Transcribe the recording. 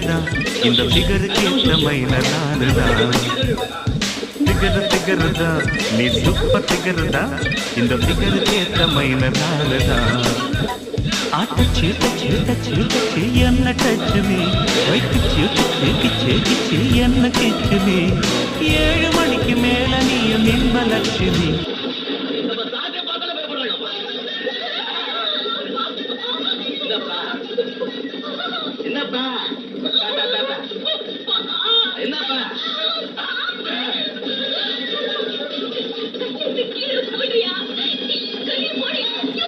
தான் இந்த ஃபிகருக்கு ஏற்றமைன நானுதான். ஃபிகர் தான் நீ சூப்பர் ஃபிகர் தான் இந்த ஃபிகருக்கு ஏற்றமைன நானுதான். ஆட்டச்சு என்ன டச்சு நீ வைக்கு என்ன கிச்சு நீ 7 மணிக்கு மேல நீயும் இன்பலட்சுமி. என்னப்பா